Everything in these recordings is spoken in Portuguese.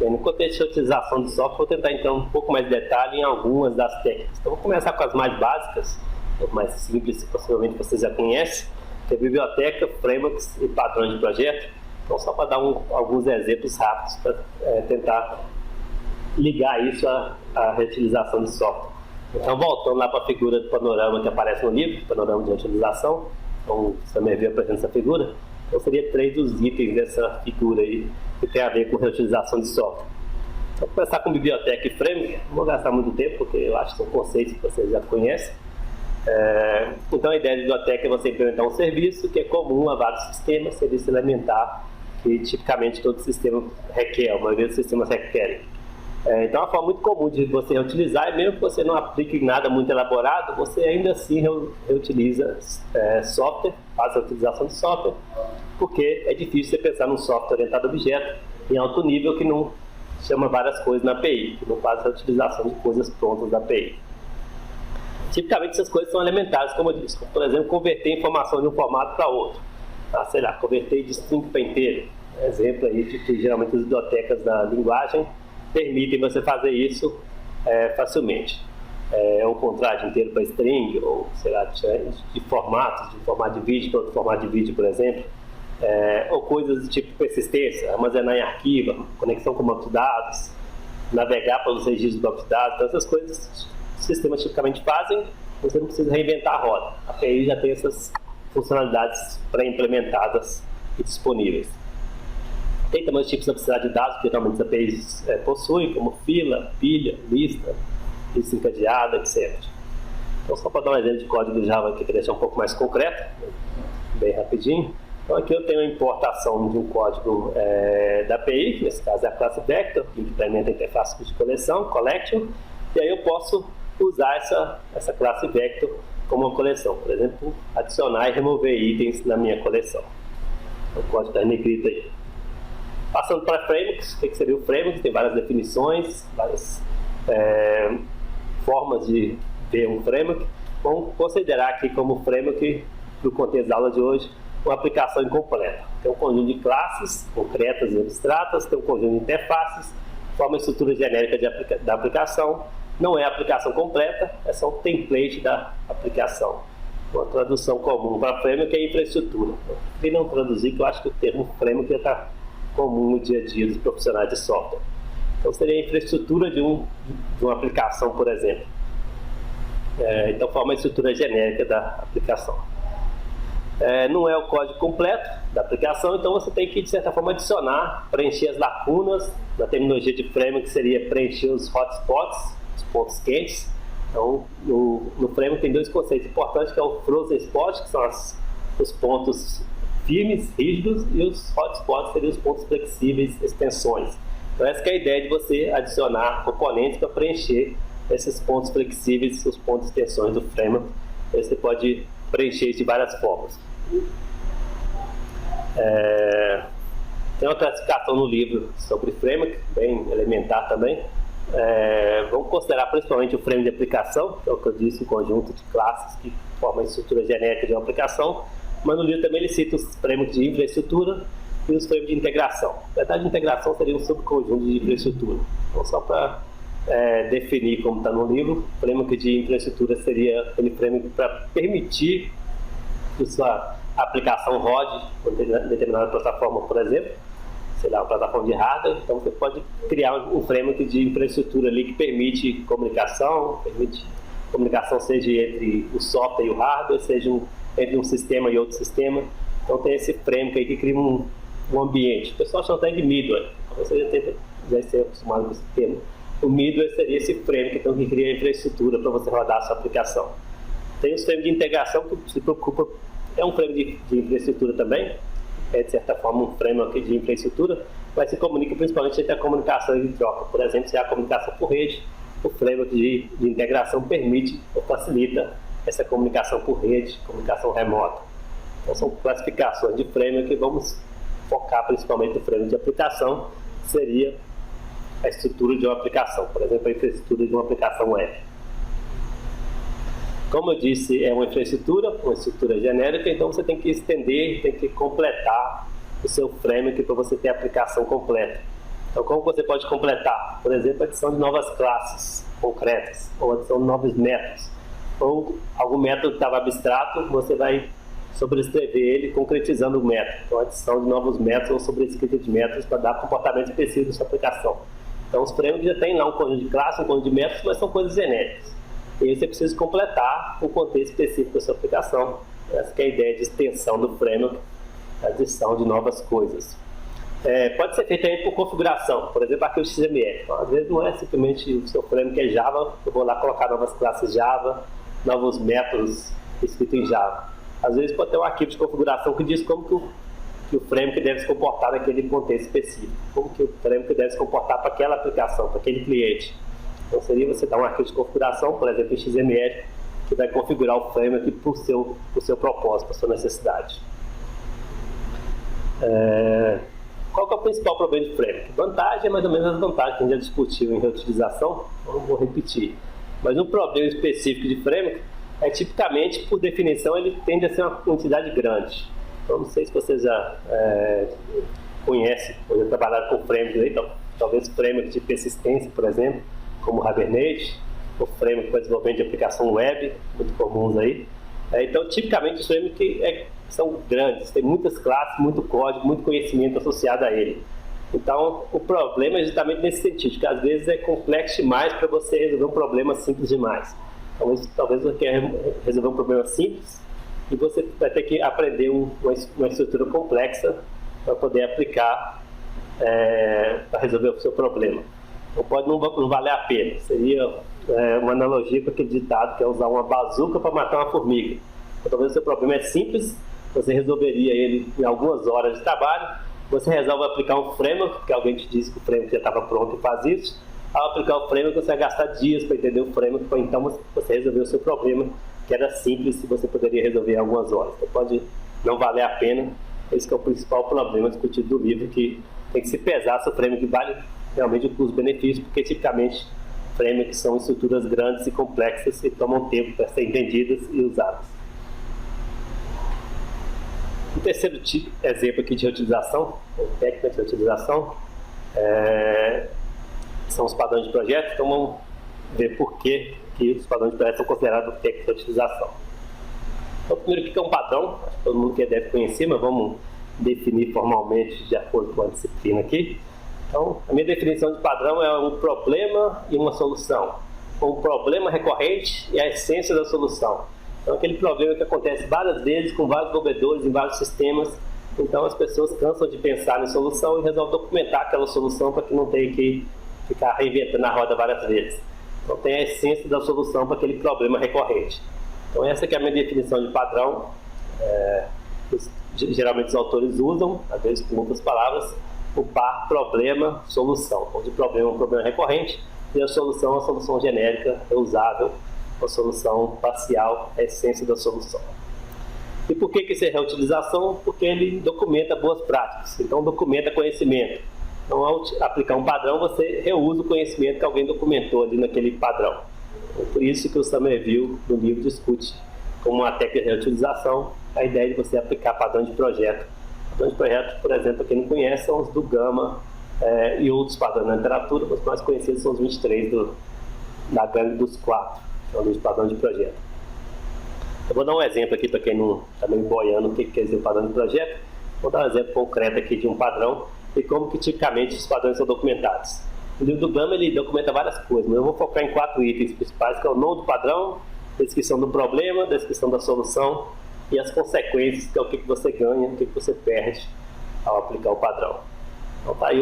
Bem, no contexto de utilização de software, vou tentar então um pouco mais de detalhe em algumas das técnicas. Então, vou começar com as mais básicas, as mais simples, que possivelmente vocês já conhecem, que é biblioteca, frameworks e padrões de projeto. Então, só para dar alguns exemplos rápidos para tentar ligar isso à reutilização de software. Então, voltando lá para a figura do panorama que aparece no livro, panorama de utilização, então você também viu apresentando essa figura. Então, seria 3 dos itens dessa figura aí que tem a ver com reutilização de software. Então, vou começar com biblioteca e framework. Não vou gastar muito tempo, porque eu acho que são conceitos que vocês já conhecem. Então, a ideia de biblioteca é você implementar um serviço que é comum a vários sistemas, serviço elementar, que tipicamente todo sistema requer, a maioria dos sistemas requerem. Então, uma forma muito comum de você reutilizar é, mesmo que você não aplique nada muito elaborado, você ainda assim reutiliza software, faz a utilização de software, porque é difícil você pensar num software orientado a objeto em alto nível que não chama várias coisas na API, que não faz a utilização de coisas prontas da API. Tipicamente, essas coisas são elementares, como eu disse, como, por exemplo, converter informação de um formato para outro. Sei lá, converter de string para inteiro. Exemplo aí de que geralmente as bibliotecas da linguagem permitem você fazer isso facilmente. Um contrato inteiro para string, ou sei lá, de formatos, de formato de vídeo para outro formato de vídeo, por exemplo. Ou coisas do tipo persistência, armazenar em arquivo, conexão com banco de dados, navegar pelos registros do banco de dados. Então, essas coisas os sistemas tipicamente fazem, você não precisa reinventar a roda. A API já tem essas funcionalidades pré-implementadas e disponíveis. Tem também os tipos de amplicidade de dados que geralmente as APIs possuem, como fila, pilha, lista encadeada, etc. Então, só para dar um exemplo de código do Java aqui para deixar um pouco mais concreto, bem rapidinho. Então, aqui eu tenho a importação de um código da API, que nesse caso é a classe Vector, que implementa a interface de coleção, collection, e aí eu posso usar essa classe Vector como uma coleção. Por exemplo, adicionar e remover itens na minha coleção. O código está escrito aí. Passando para frameworks, o que seria o framework? Tem várias definições, várias formas de ver um framework. Vamos considerar aqui como framework, no contexto da aula de hoje, uma aplicação incompleta. Tem um conjunto de classes concretas e abstratas, tem um conjunto de interfaces, forma a estrutura genérica da aplicação. Não é a aplicação completa, é só um template da aplicação. Uma tradução comum para framework é infraestrutura. Eu prefiro não traduzir, que eu acho que o termo framework já está comum no dia a dia dos profissionais de software. Então, seria a infraestrutura de uma aplicação, por exemplo. Então, forma a estrutura genérica da aplicação. Não é o código completo da aplicação, então você tem que, de certa forma, adicionar, preencher as lacunas. Na terminologia de framework, seria preencher os hotspots, os pontos quentes. Então, no framework tem 2 conceitos importantes, que é o frozen spot, que são os pontos firmes, rígidos, e os hotspots seriam os pontos flexíveis, extensões. Então, essa que é a ideia de você adicionar componentes para preencher esses pontos flexíveis, os pontos extensões do framework. Aí você pode preencher isso de várias formas. Tem uma classificação no livro sobre framework, bem elementar também. Vamos considerar principalmente o framework de aplicação, que é o que eu disse, um conjunto de classes que formam a estrutura genérica de uma aplicação, mas no livro também ele cita os frameworks de infraestrutura e os frameworks de integração. Na verdade, a integração seria um subconjunto de infraestrutura. Então, só para definir como está no livro, o framework de infraestrutura seria aquele framework para permitir que sua aplicação rode em determinada plataforma, por exemplo, sei lá, uma plataforma de hardware. Então você pode criar um framework de infraestrutura ali que permite comunicação, seja entre o software e o hardware, seja entre um sistema e outro sistema. Então tem esse framework aí que cria um ambiente. O pessoal chama até de middleware, você já esteja acostumado com esse termo. O middleware seria esse framework então, que cria a infraestrutura para você rodar a sua aplicação. Tem os frameworks de integração que se preocupa, é um framework de infraestrutura também, de certa forma um framework de infraestrutura, mas se comunica principalmente entre a comunicação e troca. Por exemplo, se há a comunicação por rede, o framework de integração permite ou facilita essa comunicação por rede, comunicação remota. Então são classificações de framework que vamos focar principalmente no framework de aplicação, que seria a estrutura de uma aplicação, por exemplo, a infraestrutura de uma aplicação web. Como eu disse, é uma estrutura genérica, então você tem que estender, tem que completar o seu framework para você ter a aplicação completa. Então, como você pode completar? Por exemplo, a adição de novas classes concretas, ou adição de novos métodos, ou algum método que estava abstrato, você vai sobrescrever ele concretizando o método. Então, a adição de novos métodos ou sobrescrita de métodos para dar comportamento específico da sua aplicação. Então, os frameworks já tem lá um conjunto de classes, um conjunto de métodos, mas são coisas genéricas. E aí você precisa completar o contexto específico da sua aplicação. Essa que é a ideia de extensão do framework, a adição de novas coisas. Pode ser feito aí por configuração, por exemplo, arquivo XML. Então, às vezes não é simplesmente o seu framework é Java, eu vou lá colocar novas classes Java, novos métodos escritos em Java. Às vezes pode ter um arquivo de configuração que diz como que o framework deve se comportar naquele contexto específico, como que o framework deve se comportar para aquela aplicação, para aquele cliente. Então seria você dar um arquivo de configuração, por exemplo, em XML, que vai configurar o framework para o seu propósito, para a sua necessidade. Qual que é o principal problema de framework? Vantagem é mais ou menos as vantagens que a gente já discutiu em reutilização, então não vou repetir. Mas um problema específico de framework é tipicamente, por definição, ele tende a ser uma quantidade grande. Então não sei se vocês já conhecem, ou já trabalharam com framework, então, talvez framework de persistência, por exemplo, como o Hibernate, ou framework para desenvolvimento de aplicação web, muito comuns aí. Então, tipicamente, os frameworks são grandes, tem muitas classes, muito código, muito conhecimento associado a ele. Então, o problema é justamente nesse sentido, que às vezes é complexo demais para você resolver um problema simples demais. Então, talvez você quer resolver um problema simples e você vai ter que aprender uma estrutura complexa para poder aplicar para resolver o seu problema. Então, pode não valer a pena. Seria uma analogia com aquele ditado que é usar uma bazuca para matar uma formiga. Então, talvez o seu problema é simples, você resolveria ele em algumas horas de trabalho, você resolve aplicar um framework, porque alguém te disse que o framework já estava pronto e faz isso. Ao aplicar o framework, você vai gastar dias para entender o framework, para então você resolver o seu problema, que era simples e você poderia resolver em algumas horas. Então pode não valer a pena. Esse que é o principal problema discutido do livro, que tem que se pesar se o framework vale realmente o custo-benefício, porque tipicamente frameworks são estruturas grandes e complexas e tomam tempo para serem entendidas e usadas. O terceiro exemplo aqui de reutilização, ou técnica de reutilização, são os padrões de projeto. Então vamos ver por que os padrões de projeto são considerados técnicas de reutilização. Então, primeiro, o que é um padrão? Acho que todo mundo deve conhecer, mas vamos definir formalmente de acordo com a disciplina aqui. Então, a minha definição de padrão é um problema e uma solução. Um problema recorrente e a essência da solução. Então, aquele problema que acontece várias vezes com vários desenvolvedores em vários sistemas. Então, as pessoas cansam de pensar em solução e resolvem documentar aquela solução para que não tenha que ficar reinventando a roda várias vezes. Então, tem a essência da solução para aquele problema recorrente. Então, essa que é a minha definição de padrão. Geralmente os autores usam, às vezes com outras palavras, o par problema-solução, onde o problema é um problema recorrente e a solução é uma solução genérica, reusável, uma solução parcial, a essência da solução. E por que isso é reutilização? Porque ele documenta boas práticas, então documenta conhecimento. Então, ao aplicar um padrão, você reusa o conhecimento que alguém documentou ali naquele padrão. Então, por isso que o Somerville, no livro, discute como uma técnica de reutilização a ideia de você aplicar padrão de projeto. Padrões de projeto, por exemplo, quem não conhece, são os do Gama e outros padrões na literatura, os mais conhecidos são os 23 da gangue dos 4, são os padrões de projeto. Eu vou dar um exemplo aqui para quem não está meio boiando o que quer dizer o padrão de projeto. Vou dar um exemplo concreto aqui de um padrão e como que tipicamente os padrões são documentados. O livro do Gama ele documenta várias coisas, mas eu vou focar em 4 itens principais, que é o nome do padrão, descrição do problema, descrição da solução e as consequências, que é o que você ganha, o que você perde ao aplicar o padrão. Então tá aí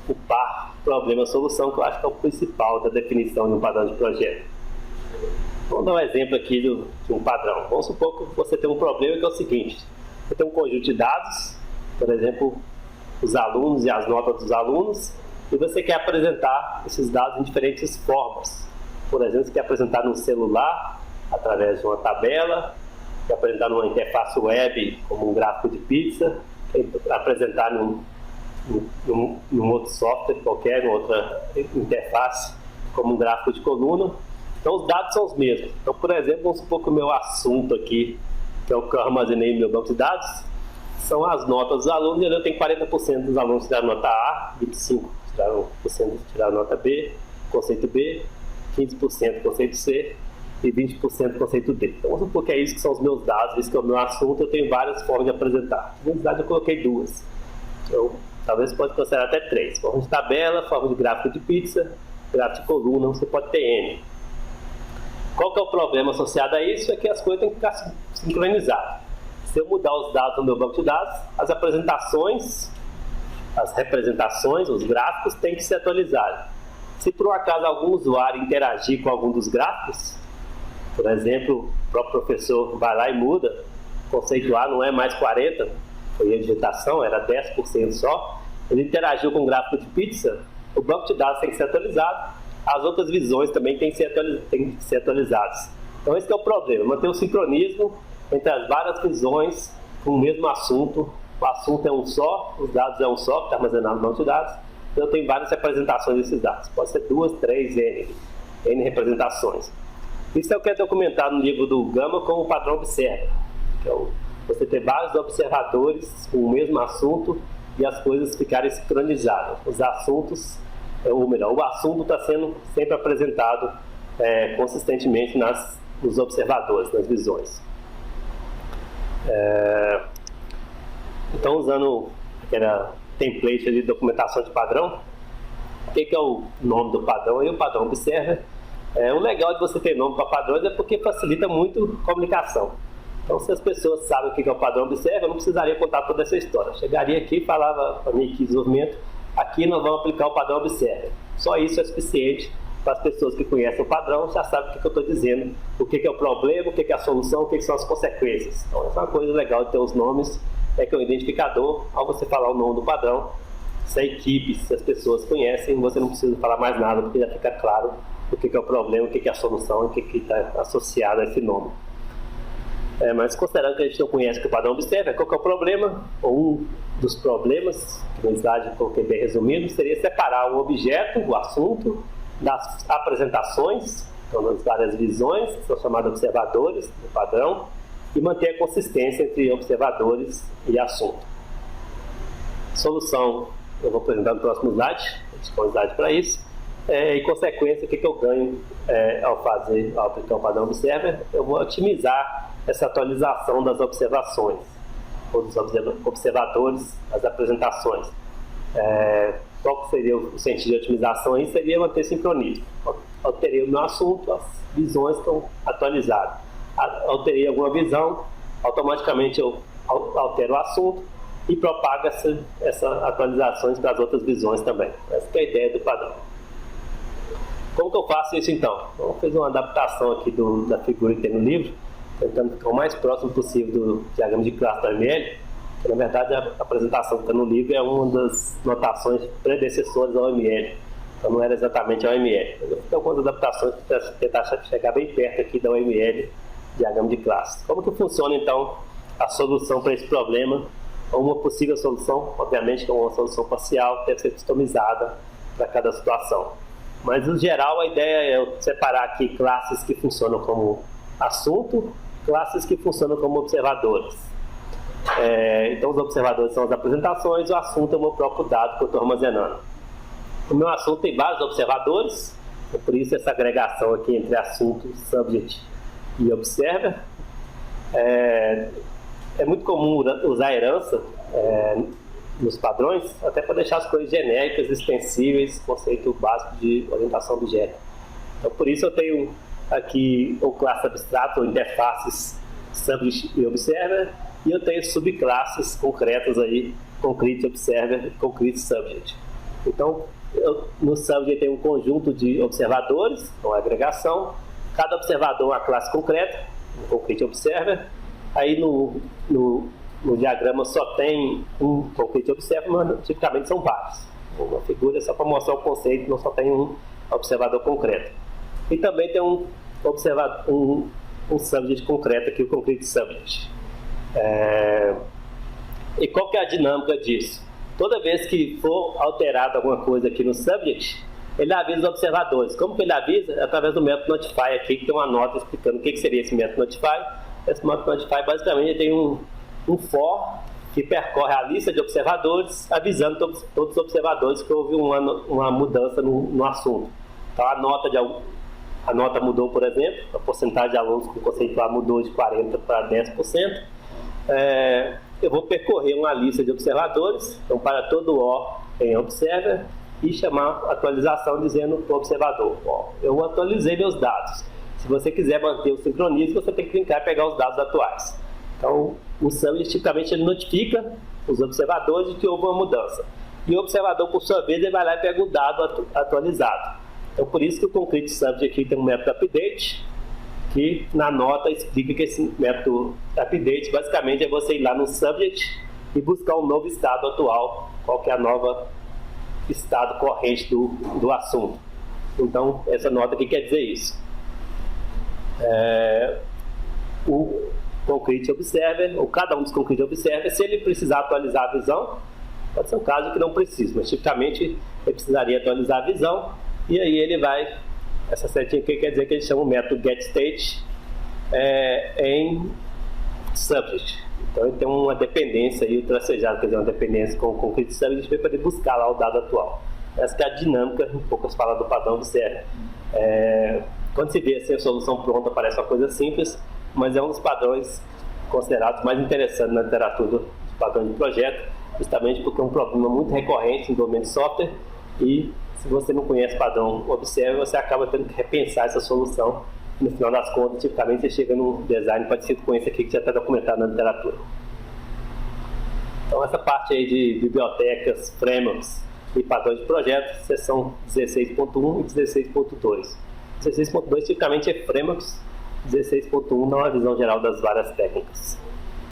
o par problema-solução, que eu acho que é o principal da definição de um padrão de projeto. Vamos dar um exemplo aqui de um padrão. Vamos supor que você tem um problema que é o seguinte: você tem um conjunto de dados, por exemplo, os alunos e as notas dos alunos, e você quer apresentar esses dados em diferentes formas. Por exemplo, você quer apresentar no celular, através de uma tabela, quer apresentar numa interface web, como um gráfico de pizza, quer apresentar num outro software qualquer, numa outra interface, como um gráfico de coluna. Então, os dados são os mesmos. Então, por exemplo, vamos supor que o meu assunto aqui, que é o que eu armazenei no meu banco de dados, são as notas dos alunos, e eu tenho 40% dos alunos da nota A, 25% tiraram nota B, conceito B, 15% conceito C e 20% conceito D. Então, vamos supor que é isso que são os meus dados, isso que é o meu assunto, eu tenho várias formas de apresentar. Na verdade, eu coloquei 2. Então, talvez você pode considerar até 3. Forma de tabela, forma de gráfico de pizza, gráfico de coluna, você pode ter N. Qual que é o problema associado a isso? É que as coisas têm que ficar sincronizadas. Se eu mudar os dados no meu banco de dados, as apresentações, as representações, os gráficos têm que se atualizar. Se por um acaso algum usuário interagir com algum dos gráficos, por exemplo, o próprio professor vai lá e muda, o conceito A não é mais 40, foi a digitação, era 10% só, ele interagiu com o gráfico de pizza, o banco de dados tem que ser atualizado, as outras visões também têm que ser atualizadas. Então esse é o problema, manter o sincronismo entre as várias visões com o mesmo assunto. O assunto é um só, os dados é um só, que está armazenado no banco de dados. Então eu tenho várias representações desses dados. Pode ser 2, 3, N representações. Isso é o que é documentado no livro do Gama como o padrão observa. Então, você ter vários observadores com o mesmo assunto e as coisas ficarem sincronizadas. Os assuntos, ou melhor, o assunto está sendo sempre apresentado consistentemente nos observadores, nas visões. Então, usando aquela template de documentação de padrão, o que é o nome do padrão? E o padrão observa. O legal de você ter nome para padrões é porque facilita muito a comunicação. Então, se as pessoas sabem o que é o padrão observa, eu não precisaria contar toda essa história. Eu chegaria aqui e falava para a minha equipe de desenvolvimento, aqui nós vamos aplicar o padrão observa. Só isso é suficiente para as pessoas que conhecem o padrão, já sabem o que eu estou dizendo, o que é o problema, o que é a solução, o que são as consequências. Então, essa é uma coisa legal de ter os nomes, que é um identificador. Ao você falar o nome do padrão, se a equipe, se as pessoas conhecem, você não precisa falar mais nada, porque já fica claro o que é o problema, o que é a solução, o que está associado a esse nome. Mas considerando que a gente não conhece o que o padrão observa, qual que é o problema? Ou um dos problemas, que no slide coloquei bem resumido, seria separar o objeto, o assunto, das apresentações, então das várias visões, que são chamadas observadores do padrão, e manter a consistência entre observadores e assunto. Solução, eu vou apresentar no próximo slide, vou dispor um slide para isso. E consequência, o que eu ganho ao aplicar o padrão observer? Eu vou otimizar essa atualização das observações, ou dos observadores, das apresentações. Qual que seria o sentido de otimização aí? Seria manter sincronismo. Alterei o meu assunto, as visões estão atualizadas. Alterei alguma visão, automaticamente eu altero o assunto e propago essas atualizações para as outras visões também. Essa é a ideia do padrão. Como que eu faço isso então? Eu fiz uma adaptação aqui da figura que tem no livro, tentando ficar o mais próximo possível do diagrama de classe da OML, que na verdade a apresentação que está no livro é uma das notações predecessoras da OML, então não era exatamente a OML. Eu fiz algumas adaptações para tentar chegar bem perto aqui da OML, diagrama de classe. Como que funciona então a solução para esse problema? Uma possível solução, obviamente que é uma solução parcial, deve ser customizada para cada situação. Mas, no geral, a ideia é eu separar aqui classes que funcionam como assunto, classes que funcionam como observadores. Então, os observadores são as apresentações, o assunto é o meu próprio dado que eu estou armazenando. O meu assunto tem vários observadores, por isso essa agregação aqui entre assunto, subject e observer. É muito comum usar herança nos padrões, até para deixar as coisas genéricas, extensíveis, conceito básico de orientação objeto. Então, por isso eu tenho aqui o classe abstrato, ou interfaces subject e observer, e eu tenho subclasses concretas aí, concrete observer e concrete subject. Então, no subject tem um conjunto de observadores, então a agregação, cada observador é uma classe concreta, um concrete observer. Aí no diagrama só tem um concrete observer, mas tipicamente são vários. Uma figura é só para mostrar o conceito, não só tem um observador concreto. E também tem um subject concreto aqui, o concrete subject. E qual que é a dinâmica disso? Toda vez que for alterada alguma coisa aqui no subject, ele avisa os observadores. Como que ele avisa? É através do método notify aqui, que tem uma nota explicando o que seria esse método notify. Esse método notify basicamente tem um for que percorre a lista de observadores, avisando todos os observadores que houve uma mudança no assunto. Então, a nota mudou, por exemplo, a porcentagem de alunos com conceitual mudou de 40% para 10%. Eu vou percorrer uma lista de observadores, então para todo O em Observer, e chamar a atualização dizendo para o observador: eu atualizei meus dados. Se você quiser manter o sincronismo, você tem que clicar e pegar os dados atuais. Então, o subject tipicamente ele notifica os observadores de que houve uma mudança. E o observador, por sua vez, ele vai lá e pega o dado atualizado. Então, por isso que o concrete subject aqui tem um método update, que na nota explica que esse método update basicamente é você ir lá no subject e buscar um novo estado atual, qual que é a nova estado corrente do assunto. Então, essa nota aqui quer dizer isso. O concrete observer, ou cada um dos concrete observer, se ele precisar atualizar a visão, pode ser um caso que não precisa, mas tipicamente ele precisaria atualizar a visão, e aí ele vai, essa setinha aqui quer dizer que ele chama o método getState em subject. Então ele tem uma dependência aí, o tracejado, quer dizer, uma dependência com o concrete subject para poder buscar lá o dado atual. Essa que é a dinâmica, em poucas palavras, do padrão observer. Quando se vê assim, a solução pronta, parece uma coisa simples, mas é um dos padrões considerados mais interessantes na literatura do padrão de projeto, justamente porque é um problema muito recorrente no domínio de software, e se você não conhece o padrão Observer, você acaba tendo que repensar essa solução. No final das contas, tipicamente você chega num design parecido com esse aqui que já está documentado na literatura. Então, essa parte aí de bibliotecas, frameworks e padrões de projeto, seção 16.1 e 16.2. 16.2 tipicamente é frameworks, 16.1 dá uma visão geral das várias técnicas.